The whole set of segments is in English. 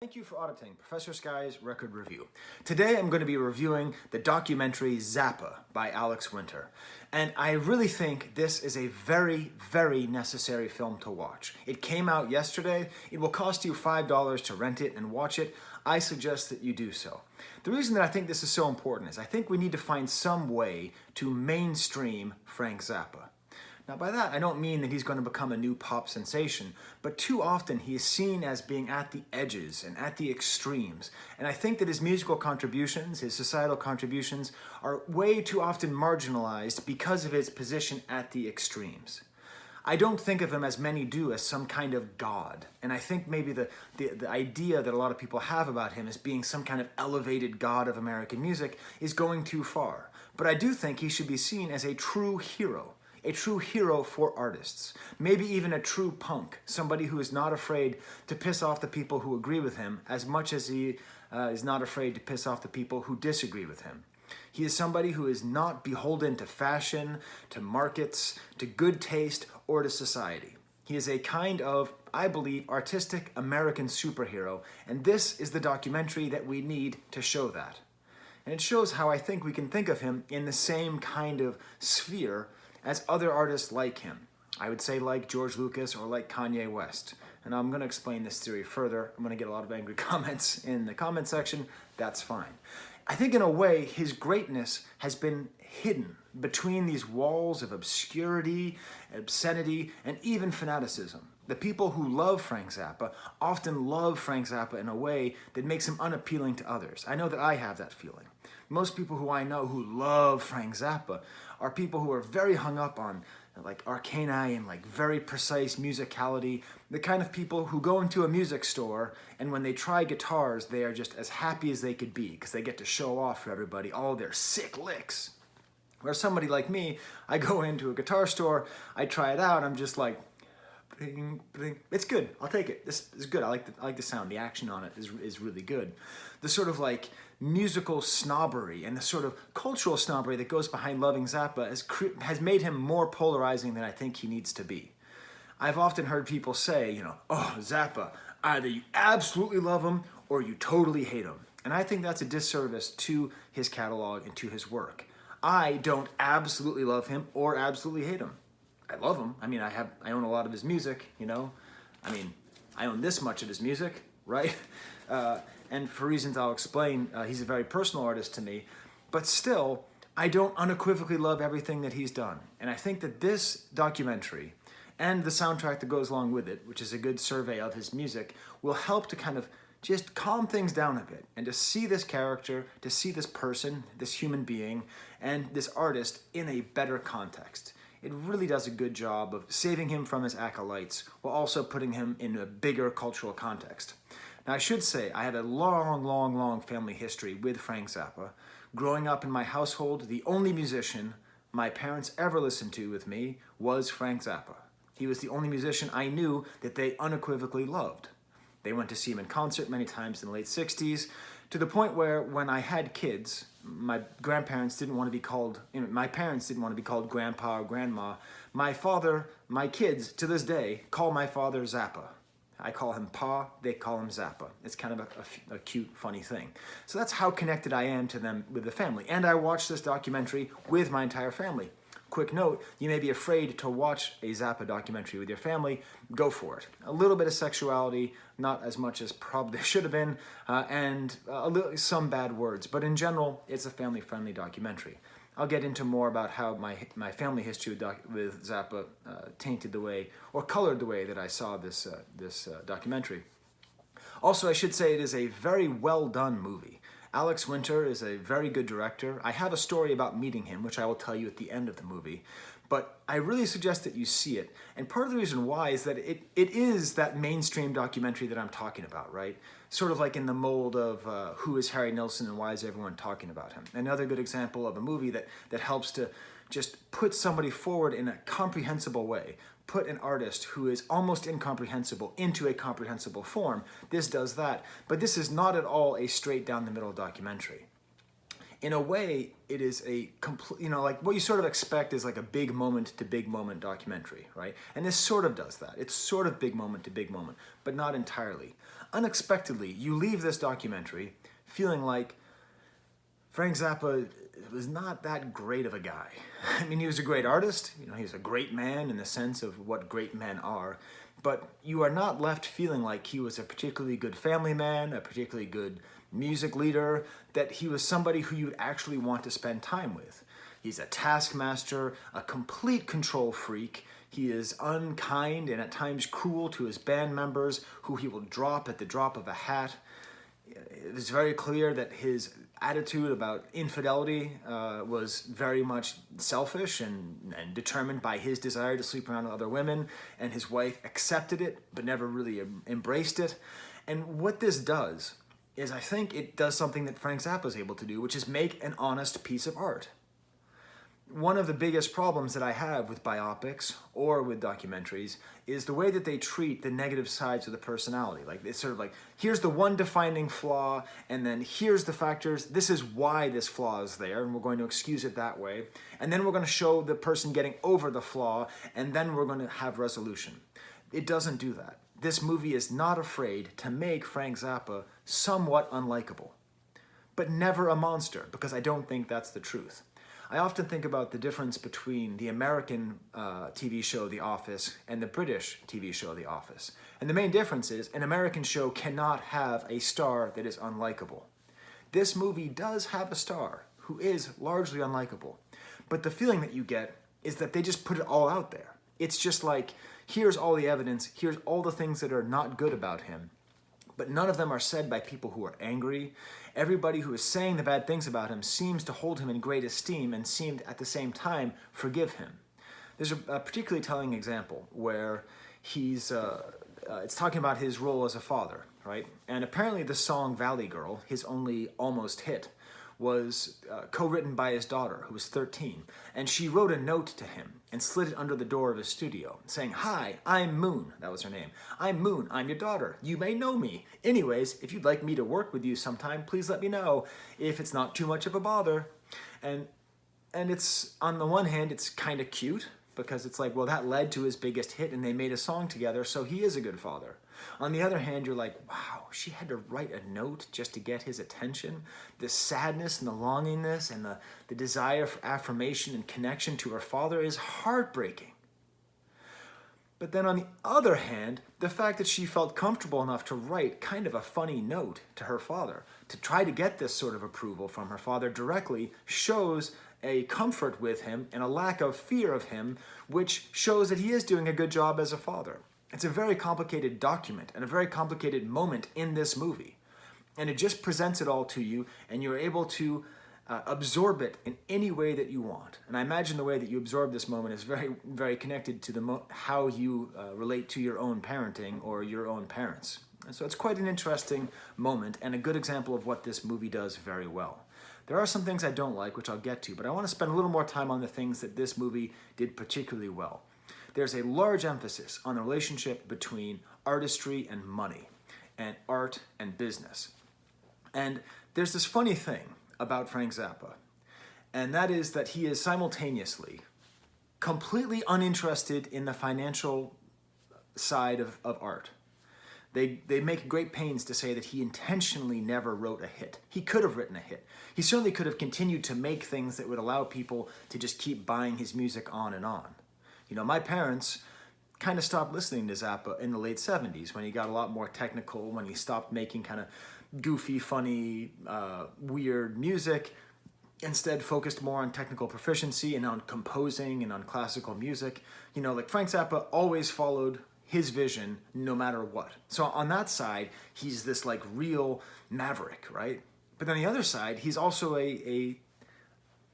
Thank you for auditing Professor Skye's Record Review. Today I'm going to be reviewing the documentary Zappa by Alex Winter. And I really think this is a very, very necessary film to watch. It came out yesterday. It will cost you $5 to rent it and watch it. I suggest that you do so. The reason that I think this is so important is I think we need to find some way to mainstream Frank Zappa. Now by that, I don't mean that he's going to become a new pop sensation, but too often he is seen as being at the edges and at the extremes. And I think that his musical contributions, his societal contributions, are way too often marginalized because of his position at the extremes. I don't think of him, as many do, as some kind of god. And I think maybe the idea that a lot of people have about him as being some kind of elevated god of American music is going too far. But I do think he should be seen as a true hero for artists, maybe even a true punk, somebody who is not afraid to piss off the people who agree with him as much as he is not afraid to piss off the people who disagree with him. He is somebody who is not beholden to fashion, to markets, to good taste, or to society. He is a kind of, I believe, artistic American superhero, and this is the documentary that we need to show that. And it shows how I think we can think of him in the same kind of sphere as other artists like him. I would say like George Lucas or like Kanye West. And I'm going to explain this theory further. I'm going to get a lot of angry comments in the comment section. That's fine. I think in a way his greatness has been hidden between these walls of obscurity, obscenity, and even fanaticism. The people who love Frank Zappa often love Frank Zappa in a way that makes him unappealing to others. I know that I have that feeling. Most people who I know who love Frank Zappa are people who are very hung up on like arcana and like very precise musicality, the kind of people who go into a music store and when they try guitars, they are just as happy as they could be because they get to show off for everybody all their sick licks. Whereas somebody like me, I go into a guitar store, I try it out, I'm just like, bling, bling. It's good, I'll take it. This is good, I like the sound, the action on it is really good. The sort of like musical snobbery and the sort of cultural snobbery that goes behind loving Zappa has made him more polarizing than I think he needs to be. I've often heard people say, oh, Zappa, either you absolutely love him or you totally hate him. And I think that's a disservice to his catalog and to his work. I don't absolutely love him or absolutely hate him. I love him. I mean, I own a lot of his music, I mean, I own this much of his music, right? And for reasons I'll explain, he's a very personal artist to me. But still, I don't unequivocally love everything that he's done. And I think that this documentary and the soundtrack that goes along with it, which is a good survey of his music, will help to kind of just calm things down a bit and to see this character, to see this person, this human being, and this artist in a better context. It really does a good job of saving him from his acolytes while also putting him in a bigger cultural context. Now I should say I have a long family history with Frank Zappa. Growing up in my household, the only musician my parents ever listened to with me was Frank Zappa. He was the only musician I knew that they unequivocally loved. They went to see him in concert many times in the late 60s, to the point where when I had kids, my parents didn't want to be called grandpa or grandma. My kids, to this day, call my father Zappa. I call him Pa, they call him Zappa. It's kind of a cute, funny thing. So that's how connected I am to them with the family. And I watched this documentary with my entire family. Quick note, you may be afraid to watch a Zappa documentary with your family. Go for it. A little bit of sexuality, not as much as probably should have been, and some bad words. But in general, it's a family-friendly documentary. I'll get into more about how my family history with Zappa tainted the way, or colored the way that I saw this documentary. Also, I should say it is a very well done movie. Alex Winter is a very good director. I have a story about meeting him, which I will tell you at the end of the movie. But I really suggest that you see it. And part of the reason why is that it is that mainstream documentary that I'm talking about, right? Sort of like in the mold of who is Harry Nilsson and why is everyone talking about him? Another good example of a movie that helps to just put somebody forward in a comprehensible way. Put an artist who is almost incomprehensible into a comprehensible form. This does that. But this is not at all a straight down the middle documentary. in a way, it is a complete, like what you sort of expect is like a big moment to big moment documentary, right? And this sort of does that. It's sort of big moment to big moment, but not entirely. Unexpectedly, you leave this documentary feeling like Frank Zappa was not that great of a guy. I mean, he was a great artist, he was a great man in the sense of what great men are, but you are not left feeling like he was a particularly good family man, a particularly good music leader, that he was somebody who you'd actually want to spend time with. He's a taskmaster, a complete control freak. He is unkind and at times cruel to his band members, who he will drop at the drop of a hat. It is very clear that his attitude about infidelity was very much selfish and determined by his desire to sleep around with other women, and his wife accepted it but never really embraced it. And what this does is, I think it does something that Frank Zappa is able to do, which is make an honest piece of art. One of the biggest problems that I have with biopics or with documentaries is the way that they treat the negative sides of the personality. Like, it's sort of like, here's the one defining flaw, and then here's the factors, this is why this flaw is there, and we're going to excuse it that way. And then we're going to show the person getting over the flaw, and then we're going to have resolution. It doesn't do that. This movie is not afraid to make Frank Zappa somewhat unlikable, but never a monster, because I don't think that's the truth. I often think about the difference between the American TV show The Office and the British TV show The Office. And the main difference is an American show cannot have a star that is unlikable. This movie does have a star who is largely unlikable, but the feeling that you get is that they just put it all out there. It's just like, here's all the evidence, here's all the things that are not good about him, but none of them are said by people who are angry. Everybody who is saying the bad things about him seems to hold him in great esteem and seemed at the same time forgive him. There's a particularly telling example where it's talking about his role as a father, right? And apparently the song Valley Girl, his only almost hit, was co-written by his daughter, who was 13. And she wrote a note to him and slid it under the door of his studio, saying, "Hi, I'm Moon." That was her name. "I'm Moon. I'm your daughter. You may know me. Anyways, if you'd like me to work with you sometime, please let me know, if it's not too much of a bother." And it's, on the one hand, it's kind of cute, because it's like, well, that led to his biggest hit and they made a song together, so he is a good father. On the other hand, you're like, wow, she had to write a note just to get his attention. The sadness and the longingness and the desire for affirmation and connection to her father is heartbreaking. But then on the other hand, the fact that she felt comfortable enough to write kind of a funny note to her father, to try to get this sort of approval from her father directly, shows a comfort with him and a lack of fear of him, which shows that he is doing a good job as a father. It's a very complicated document and a very complicated moment in this movie. And it just presents it all to you, and you're able to absorb it in any way that you want. And I imagine the way that you absorb this moment is very, very connected to how you relate to your own parenting or your own parents. And so it's quite an interesting moment and a good example of what this movie does very well. There are some things I don't like, which I'll get to, but I want to spend a little more time on the things that this movie did particularly well. There's a large emphasis on the relationship between artistry and money, and art and business. And there's this funny thing about Frank Zappa, and that is that he is simultaneously completely uninterested in the financial side of art. They make great pains to say that he intentionally never wrote a hit. He could have written a hit. He certainly could have continued to make things that would allow people to just keep buying his music on and on. My parents kind of stopped listening to Zappa in the late 70s when he got a lot more technical, when he stopped making kind of goofy, funny, weird music, instead focused more on technical proficiency and on composing and on classical music. Like Frank Zappa always followed his vision no matter what. So on that side, he's this like real maverick, right? But on the other side, he's also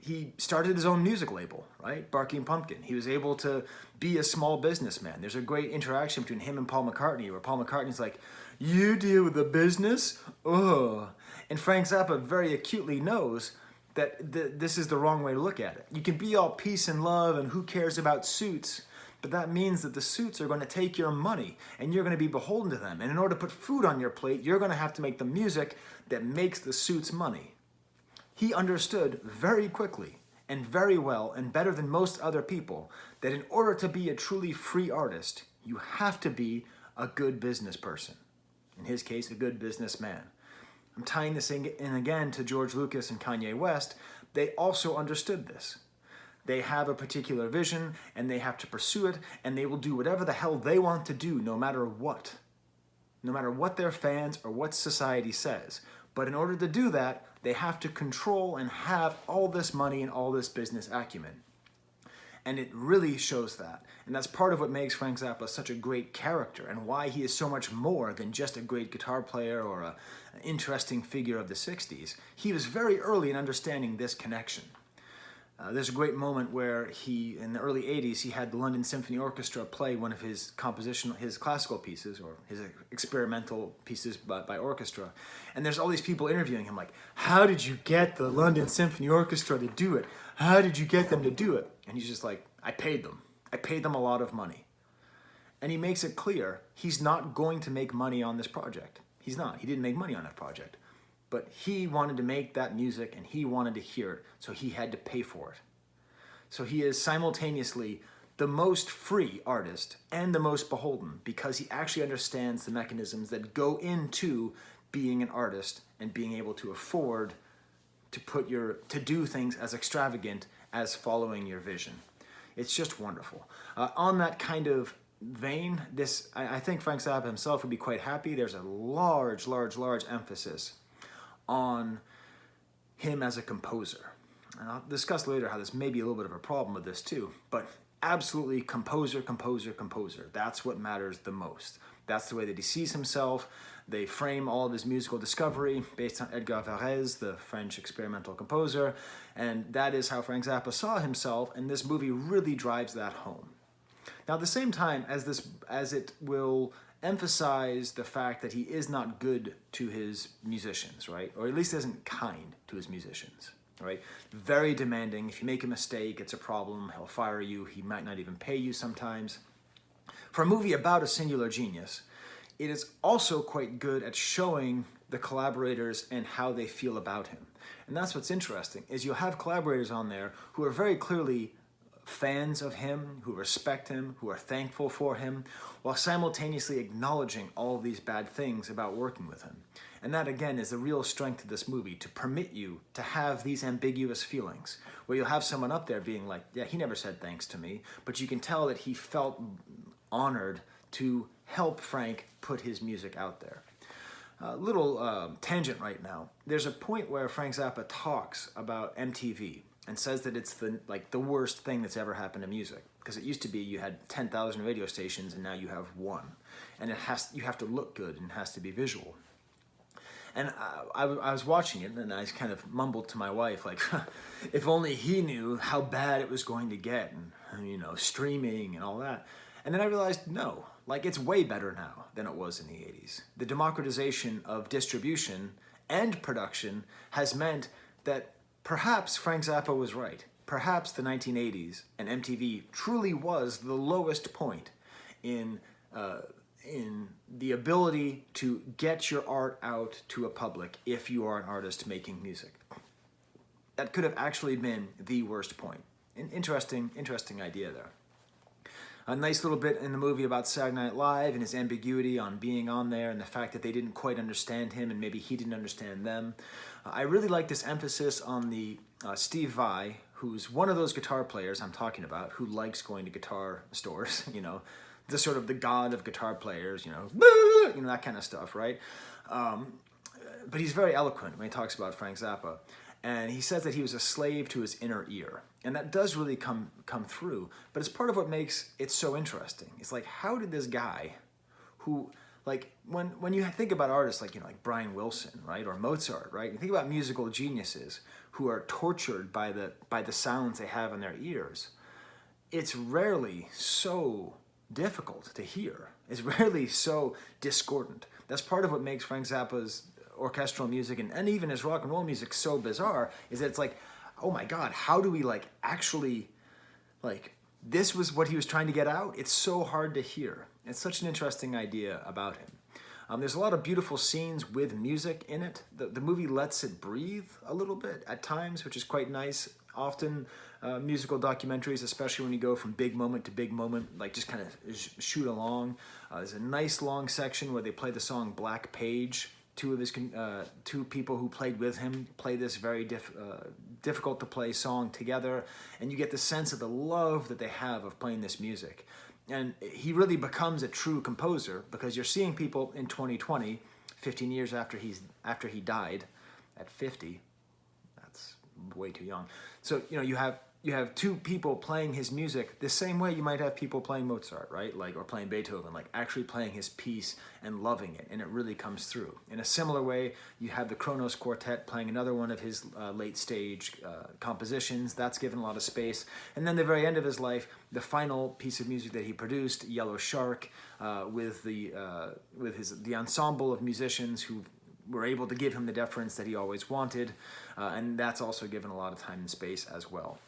he started his own music label, right? Barking Pumpkin. He was able to be a small businessman. There's a great interaction between him and Paul McCartney, where Paul McCartney's like, "You deal with the business? Ugh." And Frank Zappa very acutely knows that this is the wrong way to look at it. You can be all peace and love and who cares about suits, but that means that the suits are going to take your money and you're going to be beholden to them. And in order to put food on your plate, you're going to have to make the music that makes the suits money. He understood very quickly and very well and better than most other people that in order to be a truly free artist, you have to be a good business person. In his case, a good businessman. I'm tying this in again to George Lucas and Kanye West. They also understood this. They have a particular vision and they have to pursue it, and they will do whatever the hell they want to do no matter what. No matter what their fans or what society says. But in order to do that, they have to control and have all this money and all this business acumen. And it really shows that. And that's part of what makes Frank Zappa such a great character and why he is so much more than just a great guitar player or an interesting figure of the 60s. He was very early in understanding this connection. There's a great moment where he, in the early 80s, he had the London Symphony Orchestra play one of his his classical pieces, or his experimental pieces by orchestra. And there's all these people interviewing him like, how did you get the London Symphony Orchestra to do it? How did you get them to do it? And he's just like, I paid them. I paid them a lot of money. And he makes it clear he's not going to make money on this project. He's not. He didn't make money on that project. But he wanted to make that music and he wanted to hear it, so he had to pay for it. So he is simultaneously the most free artist and the most beholden because he actually understands the mechanisms that go into being an artist and being able to afford to do things as extravagant as following your vision. It's just wonderful. On that kind of vein, I think Frank Zappa himself would be quite happy. There's a large emphasis on him as a composer. And I'll discuss later how this may be a little bit of a problem with this too, but absolutely composer. That's what matters the most. That's the way that he sees himself. They frame all of his musical discovery based on Edgar Varèse, the French experimental composer, and that is how Frank Zappa saw himself, and this movie really drives that home. Now, at the same time, as it will emphasize the fact that he is not good to his musicians, right? Or at least isn't kind to his musicians, right? Very demanding. If you make a mistake, it's a problem. He'll fire you. He might not even pay you sometimes. For a movie about a singular genius, it is also quite good at showing the collaborators and how they feel about him. And that's what's interesting, is you'll have collaborators on there who are very clearly fans of him, who respect him, who are thankful for him, while simultaneously acknowledging all of these bad things about working with him. And that, again, is the real strength of this movie, to permit you to have these ambiguous feelings, where you'll have someone up there being like, yeah, he never said thanks to me, but you can tell that he felt honored to help Frank put his music out there. Little tangent right now. There's a point where Frank Zappa talks about MTV and says that it's the worst thing that's ever happened to music. Because it used to be you had 10,000 radio stations and now you have one. And you have to look good and it has to be visual. And I was watching it and I kind of mumbled to my wife, like, if only he knew how bad it was going to get, and streaming and all that. And then I realized, no, it's way better now than it was in the 80s. The democratization of distribution and production has meant that perhaps Frank Zappa was right. Perhaps the 1980s and MTV truly was the lowest point in the ability to get your art out to a public if you are an artist making music. That could have actually been the worst point. An interesting idea there. A nice little bit in the movie about Saturday Night Live and his ambiguity on being on there and the fact that they didn't quite understand him and maybe he didn't understand them. I really like this emphasis on the Steve Vai, who's one of those guitar players I'm talking about, who likes going to guitar stores, the sort of the god of guitar players, that kind of stuff, right? But he's very eloquent when he talks about Frank Zappa. And he says that he was a slave to his inner ear. And that does really come through. But it's part of what makes it so interesting. It's like, how did this guy who, when you think about artists like Brian Wilson, right, or Mozart, right, you think about musical geniuses who are tortured by the sounds they have in their ears, it's rarely so difficult to hear. It's rarely so discordant. That's part of what makes Frank Zappa's orchestral music and even his rock and roll music so bizarre, is that it's like, oh my God, how do we actually this was what he was trying to get out? It's so hard to hear. It's such an interesting idea about him. There's a lot of beautiful scenes with music in it. The movie lets it breathe a little bit at times, which is quite nice. Often musical documentaries, especially when you go from big moment to big moment, like just kind of shoot along. There's a nice long section where they play the song Black Page. Two people who played with him play this very difficult to play song together, and you get the sense of the love that they have of playing this music. And he really becomes a true composer, because you're seeing people in 2020, 15 years after he died, at 50. That's way too young. So you have two people playing his music the same way you might have people playing Mozart, right? Like, or playing Beethoven, like actually playing his piece and loving it, and it really comes through. In a similar way, you have the Kronos Quartet playing another one of his late stage compositions. That's given a lot of space. And then the very end of his life, the final piece of music that he produced, Yellow Shark, with the ensemble of musicians who were able to give him the deference that he always wanted, and that's also given a lot of time and space as well.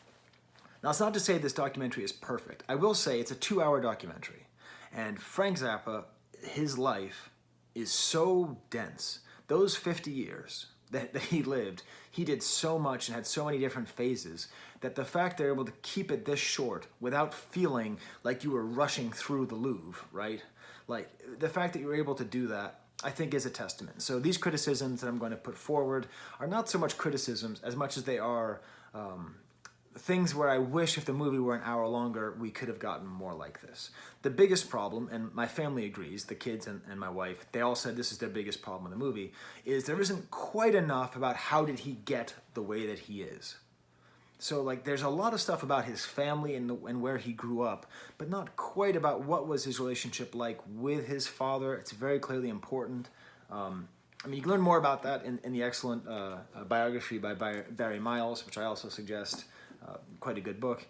Now, it's not to say this documentary is perfect. I will say it's a 2-hour documentary, and Frank Zappa, his life is so dense. Those 50 years that he lived, he did so much and had so many different phases, that the fact they're able to keep it this short without feeling like you were rushing through the Louvre, right? Like, the fact that you were able to do that, I think, is a testament. So these criticisms that I'm going to put forward are not so much criticisms as much as they are things where I wish if the movie were an hour longer, we could have gotten more like this. The biggest problem, and my family agrees, the kids and my wife, they all said this is their biggest problem with the movie, is there isn't quite enough about how did he get the way that he is. So, like, there's a lot of stuff about his family and where he grew up, but not quite about what was his relationship like with his father. It's very clearly important. I mean, you can learn more about that in the excellent biography by Barry Miles, which I also suggest. Quite a good book.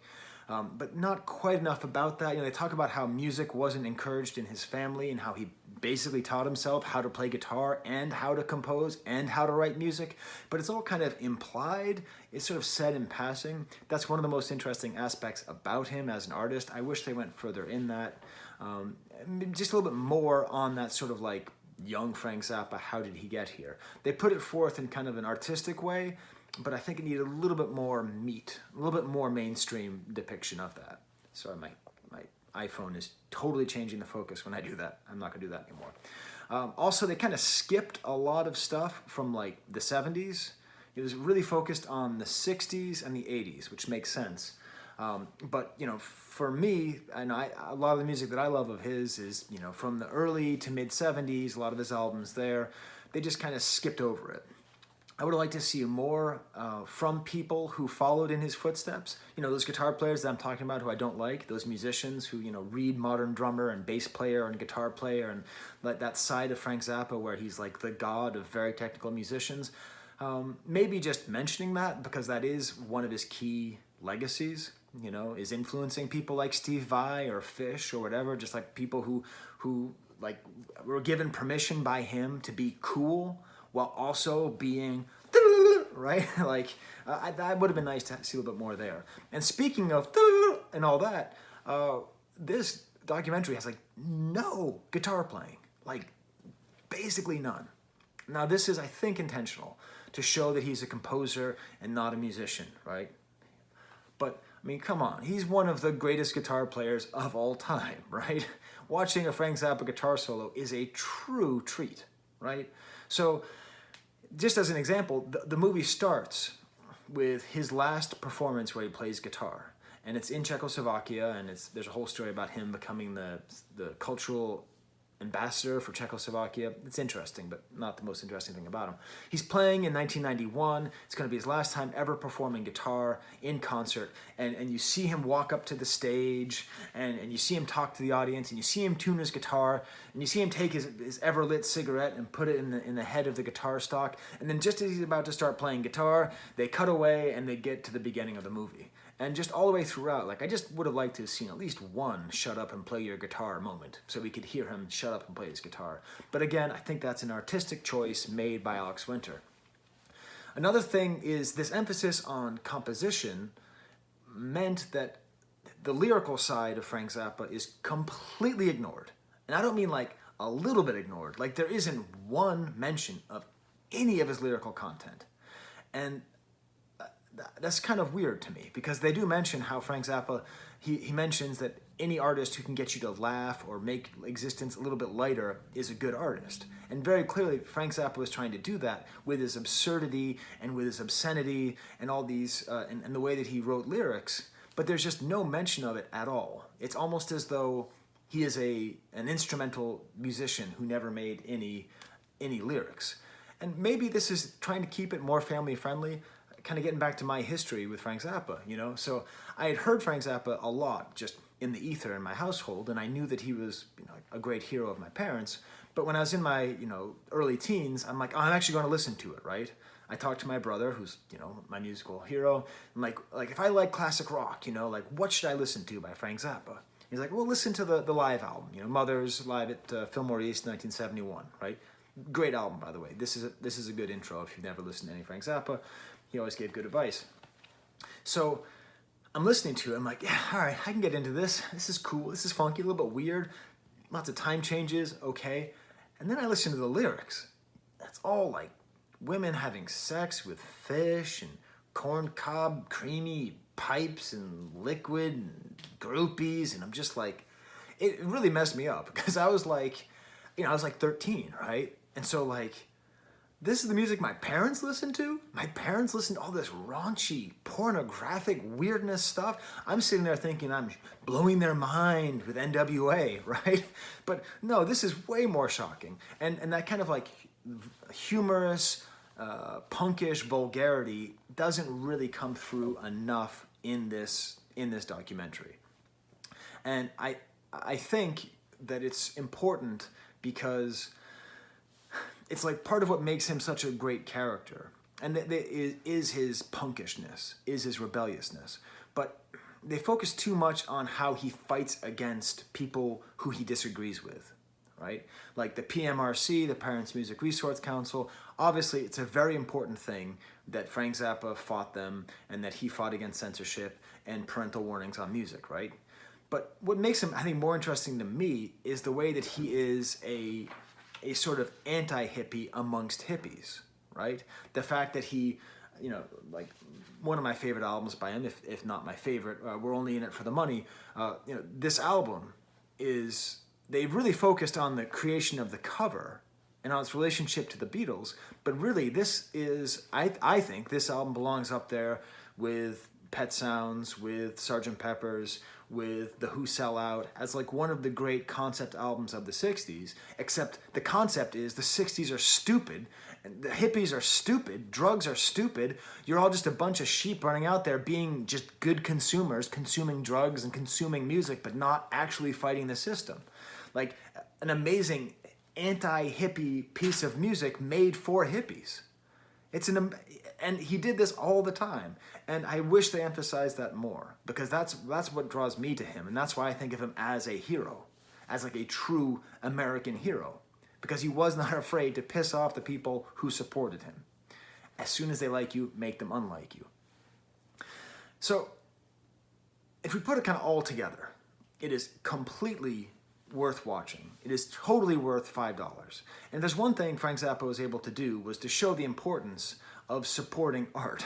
But not quite enough about that. They talk about how music wasn't encouraged in his family, and how he basically taught himself how to play guitar and how to compose and how to write music, but it's all kind of implied. It's sort of said in passing. That's one of the most interesting aspects about him as an artist. I wish they went further in that. Just a little bit more on that sort of like young Frank Zappa, how did he get here? They put it forth in kind of an artistic way, but I think it needed a little bit more meat, a little bit more mainstream depiction of that. Sorry, my iPhone is totally changing the focus when I do that. I'm not gonna do that anymore. Also, they kind of skipped a lot of stuff from like the 70s. It was really focused on the 60s and the 80s, which makes sense. But for me, and a lot of the music that I love of his is, from the early to mid 70s, a lot of his albums there, they just kind of skipped over it. I would like to see more from people who followed in his footsteps. Those guitar players that I'm talking about who I don't like, those musicians who, read modern drummer and bass player and guitar player, and let that side of Frank Zappa where he's like the god of very technical musicians. Maybe just mentioning that, because that is one of his key legacies, is influencing people like Steve Vai or Fish or whatever, just like people who like were given permission by him to be cool while also being right. Like that would have been nice to see a little bit more there. And speaking of and all that, this documentary has like no guitar playing, like basically none. Now this is, I think, intentional to show that he's a composer and not a musician, right? But I mean, come on, he's one of the greatest guitar players of all time, right? Watching a Frank Zappa guitar solo is a true treat, right? So just as an example, the movie starts with his last performance where he plays guitar, and it's in Czechoslovakia, and there's a whole story about him becoming the cultural ambassador for Czechoslovakia. It's interesting, but not the most interesting thing about him. He's playing in 1991. It's going to be his last time ever performing guitar in concert, and you see him walk up to the stage, and you see him talk to the audience, and you see him tune his guitar, and you see him take his ever-lit cigarette and put it in the head of the guitar stock, and then just as he's about to start playing guitar, they cut away and they get to the beginning of the movie. And just all the way throughout, like, I just would have liked to have seen at least one shut up and play your guitar moment so we could hear him shut up and play his guitar. But again, I think that's an artistic choice made by Alex Winter. Another thing is this emphasis on composition meant that the lyrical side of Frank Zappa is completely ignored. And I don't mean like a little bit ignored. Like there isn't one mention of any of his lyrical content. And that's kind of weird to me, because they do mention how Frank Zappa, he mentions that any artist who can get you to laugh or make existence a little bit lighter is a good artist. And very clearly, Frank Zappa was trying to do that with his absurdity and with his obscenity and all these, and the way that he wrote lyrics, but there's just no mention of it at all. It's almost as though he is an instrumental musician who never made any lyrics. And maybe this is trying to keep it more family friendly, kind of getting back to my history with Frank Zappa, you know? So I had heard Frank Zappa a lot just in the ether in my household, and I knew that he was, you know, a great hero of my parents. But when I was in my, you know, early teens, I'm like, oh, I'm actually going to listen to it, right? I talked to my brother, who's, you know, my musical hero. I'm like if I like classic rock, you know, like what should I listen to by Frank Zappa? He's like, well, listen to the live album, you know, Mother's live at Fillmore East, 1971, right? Great album, by the way. This is a good intro if you've never listened to any Frank Zappa. He always gave good advice. So I'm listening to it. I'm like, yeah, all right, I can get into this. This is cool. This is funky, a little bit weird. Lots of time changes, okay. And then I listen to the lyrics. That's all like women having sex with fish and corn cob, creamy pipes and liquid and groupies. And I'm just like, it really messed me up, because I was like, you know, I was like 13, right? And so like, this is the music my parents listened to? My parents listened to all this raunchy, pornographic weirdness stuff. I'm sitting there thinking I'm blowing their mind with NWA, right? But no, this is way more shocking. And that kind of like humorous, punkish vulgarity doesn't really come through enough in this documentary. And I think that it's important because it's like part of what makes him such a great character, and that is his punkishness, is his rebelliousness. But they focus too much on how he fights against people who he disagrees with, right? Like the PMRC, the Parents Music Resource Council. Obviously, it's a very important thing that Frank Zappa fought them, and that he fought against censorship and parental warnings on music, right? But what makes him, I think, more interesting to me is the way that he is a sort of anti-hippie amongst hippies, right? The fact that he, you know, like one of my favorite albums by him, if not my favorite, We're Only In It For The Money, you know, this album is, they really focused on the creation of the cover and on its relationship to the Beatles, but really this is, I think this album belongs up there with Pet Sounds, with Sgt. Pepper's, with The Who Sell Out, as like one of the great concept albums of the 60s, except the concept is the 60s are stupid, and the hippies are stupid, drugs are stupid, you're all just a bunch of sheep running out there being just good consumers, consuming drugs and consuming music, but not actually fighting the system. Like an amazing anti-hippie piece of music made for hippies. And he did this all the time, and I wish they emphasized that more, because that's what draws me to him, and that's why I think of him as a hero, as like a true American hero, because he was not afraid to piss off the people who supported him. As soon as they like you, make them unlike you. So if we put it kind of all together, it is completely worth watching. It is totally worth $5. And there's one thing Frank Zappa was able to do, was to show the importance of supporting art.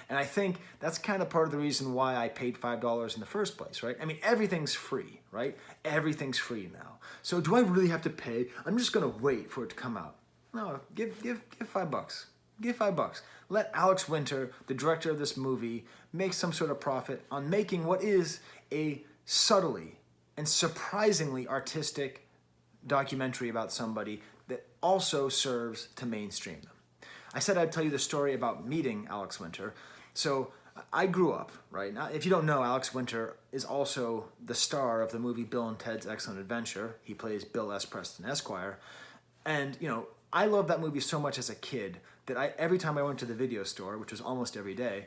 And I think that's kind of part of the reason why I paid $5 in the first place, right? I mean, everything's free, right? Everything's free now. So do I really have to pay? I'm just gonna wait for it to come out. No, give $5. Give $5. Let Alex Winter, the director of this movie, make some sort of profit on making what is a subtly and surprisingly artistic documentary about somebody that also serves to mainstream them. I said I'd tell you the story about meeting Alex Winter. So I grew up, right? Now, if you don't know, Alex Winter is also the star of the movie Bill and Ted's Excellent Adventure. He plays Bill S. Preston, Esquire. And, you know, I loved that movie so much as a kid that every time I went to the video store, which was almost every day,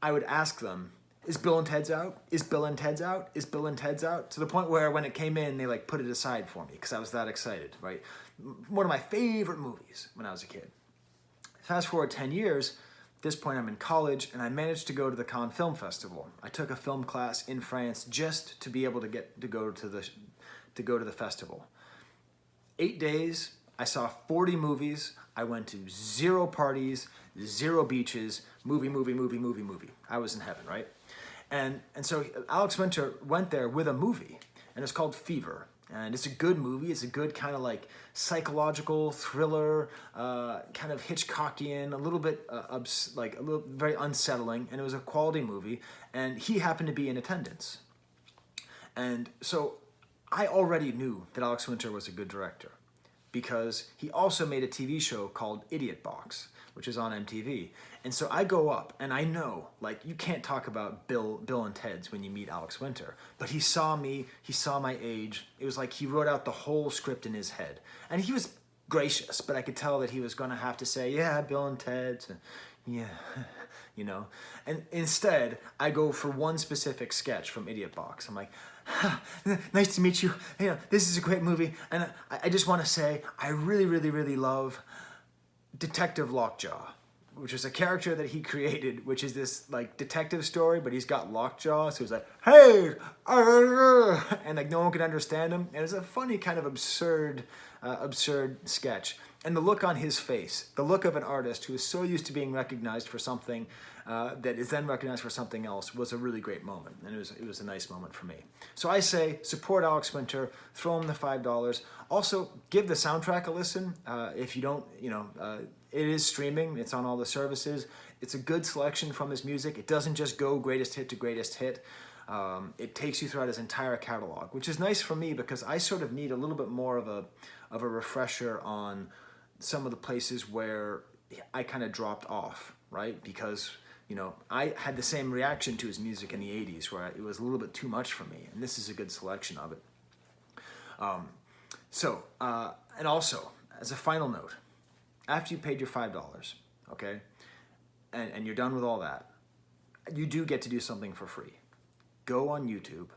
I would ask them, is Bill and Ted's out? Is Bill and Ted's out? Is Bill and Ted's out? To the point where when it came in, they like put it aside for me because I was that excited, right? One of my favorite movies when I was a kid. Fast forward 10 years, at this point I'm in college, and I managed to go to the Cannes Film Festival. I took a film class in France just to be able to go to the festival. 8 days, I saw 40 movies, I went to 0 parties, 0 beaches, movie. I was in heaven, right? And so Alex Winter went there with a movie, and it's called Fever. And it's a good movie. It's a good kind of like psychological thriller, kind of Hitchcockian, a little bit very unsettling. And it was a quality movie. And he happened to be in attendance. And so I already knew that Alex Winter was a good director because he also made a TV show called Idiot Box, which is on MTV. And so I go up and I know, like, you can't talk about Bill and Ted's when you meet Alex Winter, but he saw me, he saw my age. It was like he wrote out the whole script in his head. And he was gracious, but I could tell that he was gonna have to say, yeah, Bill and Ted's, yeah, you know. And instead, I go for one specific sketch from Idiot Box. I'm like, nice to meet you. You know, this is a great movie. And I just wanna say, I really love Detective Lockjaw, which is a character that he created, which is this like detective story, but he's got lockjaw, so he's like, hey, and like no one could understand him. And it's a funny kind of absurd sketch. And the look on his face, the look of an artist who is so used to being recognized for something that is then recognized for something else, was a really great moment. And it was a nice moment for me. So I say, support Alex Winter, throw him the $5. Also, give the soundtrack a listen. If you don't, you know, it is streaming. It's on all the services. It's a good selection from his music. It doesn't just go greatest hit to greatest hit. It takes you throughout his entire catalog, which is nice for me because I sort of need a little bit more of a refresher on some of the places where I kind of dropped off, right? Because, you know, I had the same reaction to his music in the 80s where it was a little bit too much for me, and this is a good selection of it. And also, as a final note, after you paid your $5, okay, and you're done with all that, you do get to do something for free. Go on YouTube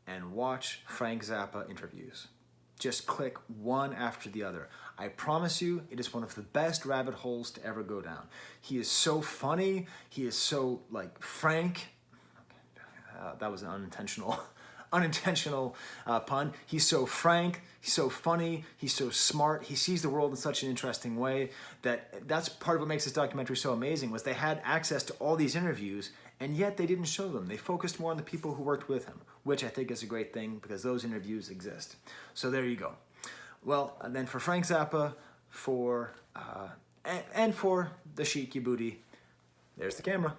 and watch Frank Zappa interviews. Just click one after the other. I promise you, it is one of the best rabbit holes to ever go down. He is so funny. He is so, like, frank. That was an unintentional pun. He's so frank, he's so funny, he's so smart. He sees the world in such an interesting way that's part of what makes this documentary so amazing, was they had access to all these interviews and yet they didn't show them. They focused more on the people who worked with him, which I think is a great thing because those interviews exist. So there you go. Well, and then for Frank Zappa, and for the Sheiky Booty, there's the camera.